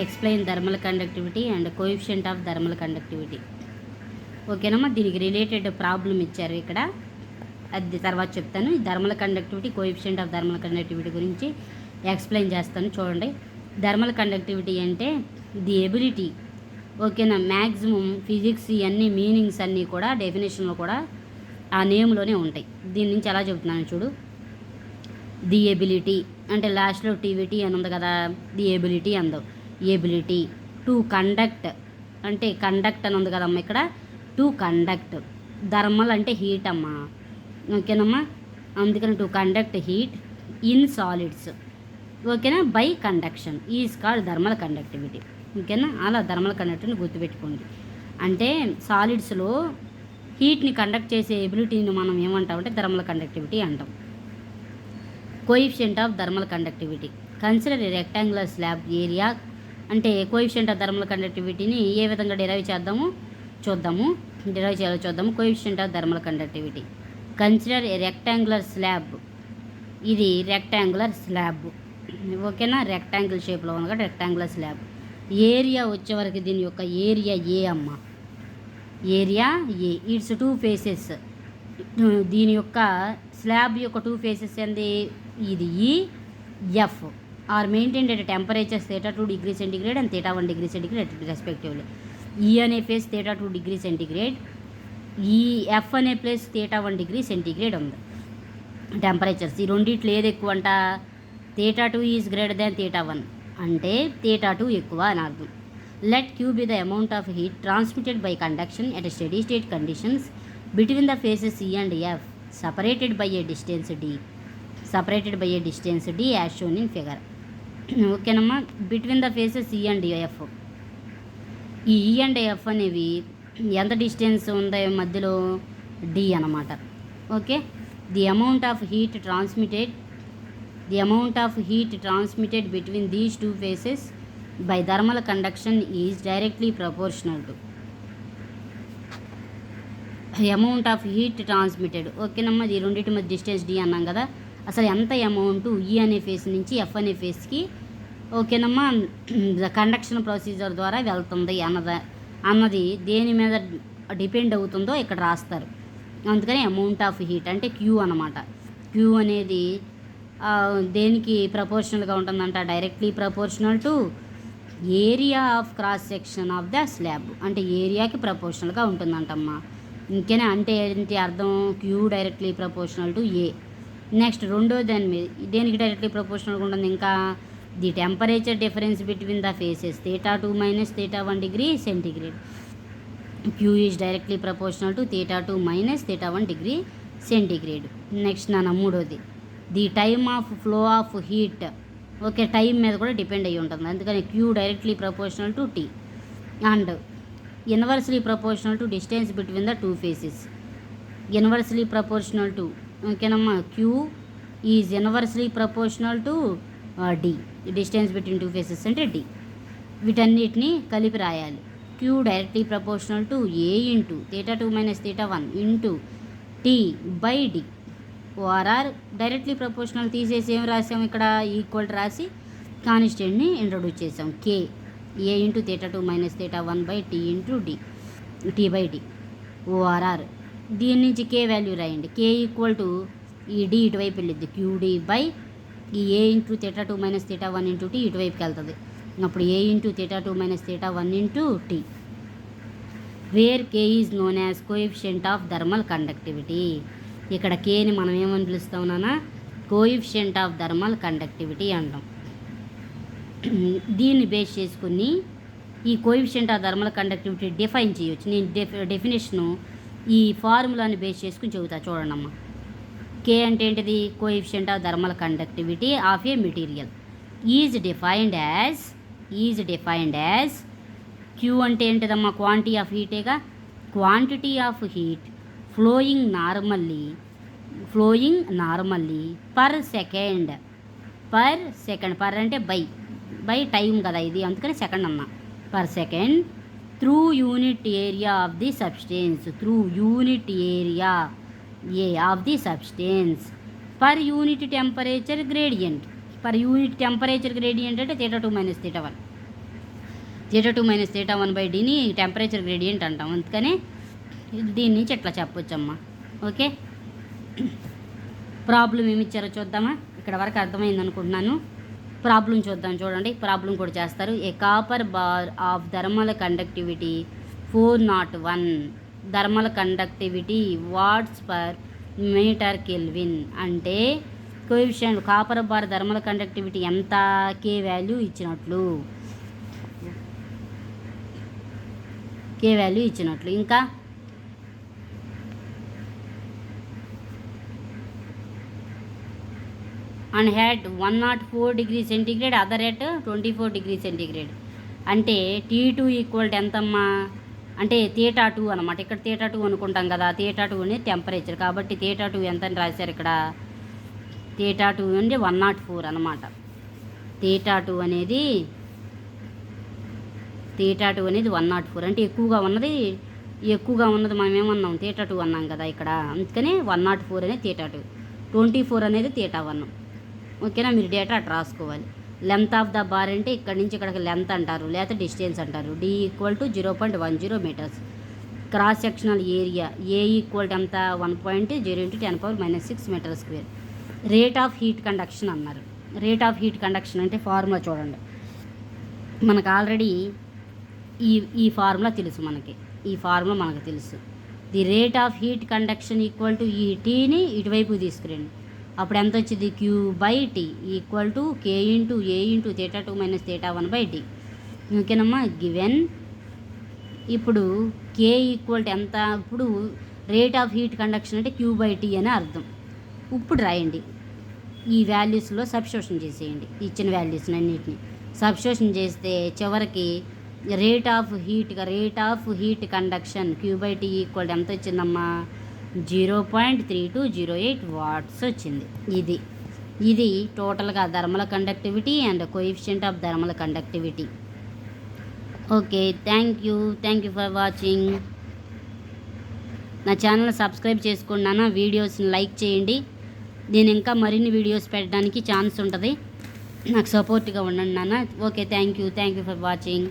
Explain thermal conductivity and coefficient of thermal conductivity. ఓకేనమ్మా, దీనికి related problem ఇచ్చారు ఇక్కడ, అది తర్వాత చెప్తాను. ఈ thermal conductivity, coefficient of thermal conductivity గురించి ఎక్స్ప్లెయిన్ చేస్తాను. చూడండి, థర్మల్ కండక్టివిటీ అంటే ది ఎబిలిటీ, ఓకేనా, మ్యాక్సిమం ఫిజిక్స్ ఇవన్నీ మీనింగ్స్ అన్నీ కూడా డెఫినేషన్లో కూడా ఆ నేమ్లోనే ఉంటాయి. దీని నుంచి ఎలా చెబుతున్నాను చూడు. ది ఎబిలిటీ అంటే లాస్ట్లో టీవీటీ అని ఉంది కదా, ది ఎబిలిటీ అందవు. ఎబిలిటీ టు కండక్ట్ అంటే కండక్ట్ అని ఉంది కదమ్మా ఇక్కడ, టు కండక్ట్. థర్మల్ అంటే హీట్ అమ్మా, ఓకేనమ్మా, అందుకని to conduct heat in solids, ఓకేనా, by conduction is called thermal conductivity. ఓకేనా, అలా థర్మల్ కండక్టివిటీని గుర్తుపెట్టుకోండి. అంటే సాలిడ్స్లో హీట్ని కండక్ట్ చేసే ఎబిలిటీని మనం ఏమంటామంటే థర్మల్ కండక్టివిటీ అంటాం. Coefficient of thermal conductivity, consider a rectangular slab area. అంటే కోఎఫిషియంట్ ఆఫ్ థర్మల్ కండక్టివిటీని ఏ విధంగా డిరైవ్ చేయాలో చూద్దాము. Coefficient of thermal conductivity, consider a rectangular slab. ఇది రెక్టాంగులర్ స్లాబ్, ఓకేనా, రెక్టాంగిల్ షేప్లో ఉంది కదా రెక్టాంగులర్ స్లాబ్. ఏరియా వచ్చేవరకు దీని యొక్క ఏరియా ఏ అమ్మ, area A. It's two faces, దీని యొక్క స్లాబ్ యొక్క టూ ఫేసెస్ ఏంది, ఇది E F are maintained at temperatures θ2 degree centigrade and θ1 degree centigrade respectively. E అనే face θ2 degree centigrade, E F అనే ప్లేస్ θ1 డిగ్రీ సెంటిగ్రేడ్ ఉంది temperatures. ఈ రెండిట్లో ఏది ఎక్కువ అంట, θ2 ఈజ్ గ్రేటర్ దాన్ θ1 అంటే θ2 ఎక్కువ అని అర్థం. Let Q be the amount of heat transmitted by conduction at steady state conditions between the faces E and F separated by a distance d as shown in figure. ఓకేనమ్మా, between the faces E and F. ఈ ఈ and F అనేవి ఎంత distance ఉందో మధ్యలో, D అన్నమాట. Okay, the amount of heat transmitted between these two faces by thermal conduction is directly proportional to amount of heat transmitted. ఓకేనమ్మా, ఈ రెండింటి మధ్య డిస్టెన్స్ డి అన్నాం కదా, అసలు ఎంత అమౌంట్ ఈ అనే ఫేస్ నుంచి ఎఫ్ అనే ఫేస్కి, ఓకేనమ్మా, కండక్షన్ ప్రొసీజర్ ద్వారా వెళ్తుంది అన్నది దేని మీద డిపెండ్ అవుతుందో ఇక్కడ రాస్తారు. అందుకని అమౌంట్ ఆఫ్ హీట్ అంటే క్యూ అన్నమాట. క్యూ అనేది దేనికి ప్రపోర్షనల్గా ఉంటుందంట, directly proportional to area of cross section of the slab, అంటే ఏరియాకి ప్రపోర్షనల్గా ఉంటుందంటమ్మా. ఇంకేనా, అంటే ఏంటి అర్థం, Q directly proportional to A. Next రెండో దాని మీద దేనికి డైరెక్ట్లీ ప్రపోర్షనల్గా ఉంటుంది, ఇంకా the temperature difference between the faces θ2 minus θ1 degree centigrade. Q is directly proportional to θ2 minus θ1 degree centigrade. Next మూడోది the time of flow of heat. Okay, time మీద కూడా డిపెండ్ అయ్యి ఉంటుంది, అందుకని Q directly proportional to T and inversely proportional to distance between the two faces. Inversely proportional to, ఓకేనమ్మా, Q is inversely proportional to D, distance between two faces అంటే D. వీటన్నిటిని కలిపి రాయాలి. Q directly proportional to A into θ2 minus θ1 into T by D. Or directly proportional తీసేసి ఏం రాసాం ఇక్కడ, equal రాసి కాన్స్టెంట్ని ఇంట్రొడ్యూస్ చేసాం. K A into θ2 minus θ1 by T into D, T by D. Or దీని నుంచి కే వాల్యూ రాయండి. కే ఈక్వల్ టు ఈ డి ఇటువైపు వెళ్ళిద్ది, క్యూడి బై ఈ A into θ2 minus θ1 into T ఇటువైపుకి వెళ్తుంది. అప్పుడు A into θ2 minus θ1 into T, where K is known as coefficient of thermal conductivity. ఇక్కడ కేని మనం ఏమని పిలుస్తాం నాన్న, కోఎఫిషియంట్ ఆఫ్ థర్మల్ కండక్టివిటీ అంటాం. దీన్ని బేస్ చేసుకుని ఈ coefficient of thermal conductivity define చేయొచ్చు. నేను డెఫినేషను ఈ ఫార్ములాని బేస్ చేసుకుని చెబుతా చూడండి అమ్మా. కే అంటే ఏంటిది, coefficient of thermal conductivity of a material is defined as Q అంటే ఏంటిదమ్మా, క్వాంటిటీ ఆఫ్ హీటేగా, quantity of heat flowing normally per second. Per అంటే బై టైం కదా ఇది, అందుకని సెకండ్ అన్నా, per second through unit area of the substance, per unit temperature gradient అంటే θ2 minus θ1. θ2 minus θ1/dని టెంపరేచర్ గ్రేడియంట్ అంటాం. అందుకనే దీని నుంచి ఇట్లా చెప్పొచ్చమ్మా. ఓకే, ప్రాబ్లం ఏమి ఇచ్చారో చూద్దామా. ఇక్కడ వరకు అర్థమైంది అనుకుంటున్నాను. ప్రాబ్లం చూద్దాం. చూడండి, ప్రాబ్లం కూడా చేస్తారు. A copper bar of thermal conductivity 401 thermal conductivity watts per metre kelvin అంటే coefficient copper bar thermal conductivity ఎంత, కే వాల్యూ ఇచ్చినట్లు, ఇంకా and at 104 degree centigrade, other at 24 degree centigrade. అంటే T2 ఈక్వల్ ఎంతమ్మా అంటే θ2 అనమాట. ఇక్కడ θ2 అనుకుంటాం కదా, θ2 అనేది టెంపరేచర్ కాబట్టి θ2 ఎంత అని రాశారు ఇక్కడ. θ2 అంటే 104 అనమాట. θ2 అనేది 104 అంటే ఎక్కువగా ఉన్నది మనం ఏమన్నాం, θ2 అన్నాం కదా ఇక్కడ. అందుకనే 104 అనేది θ2, 24 అనేది θ1. ఓకేనా, మీరు డేటా అట్లా రాసుకోవాలి. లెంత్ ఆఫ్ ద బార్ అంటే ఇక్కడ నుంచి ఇక్కడికి లెంత్ అంటారు, లేకపోతే డిస్టెన్స్ అంటారు. D equal to 0.10 metres. Cross sectional area A equal to ఎంత, 1.0 × 10⁻⁶ metre square. Rate of heat conduction అన్నారు. రేట్ ఆఫ్ హీట్ కండక్షన్ అంటే ఫార్ములా చూడండి. మనకు ఆల్రెడీ ఈ ఫార్ములా తెలుసు మనకు. The rate of heat conduction equal to ఈ టీని ఇటువైపు తీసుకురండి. అప్పుడు ఎంత వచ్చింది, Q/T equal to K × A × θ2 minus θ1/d. ఓకేనమ్మా, గివెన్. ఇప్పుడు K ఈక్వల్ టు ఎంత, ఇప్పుడు రేట్ ఆఫ్ హీట్ కండక్షన్ అంటే Q/T అని అర్థం. ఇప్పుడు రాయండి, ఈ వాల్యూస్లో సబ్స్టిట్యూషన్ చేసేయండి. ఇచ్చిన వాల్యూస్ అన్నిటిని సబ్స్టిట్యూషన్ చేస్తే చివరికి rate of heat conduction Q/T equal ఎంత వచ్చిందమ్మా, 0.3208 వాట్స్ వచ్చింది. ఇది టోటల్గా thermal conductivity and coefficient of thermal conductivity. Okay, thank you for watching. నా ఛానల్ సబ్స్క్రైబ్ చేసుకున్నాను, వీడియోస్ని లైక్ చేయండి. నేను ఇంకా మరిన్ని వీడియోస్ పెట్టడానికి ఛాన్స్ ఉంటుంది. నాకు సపోర్ట్గా ఉండండి నాన్న. Okay, thank you for watching.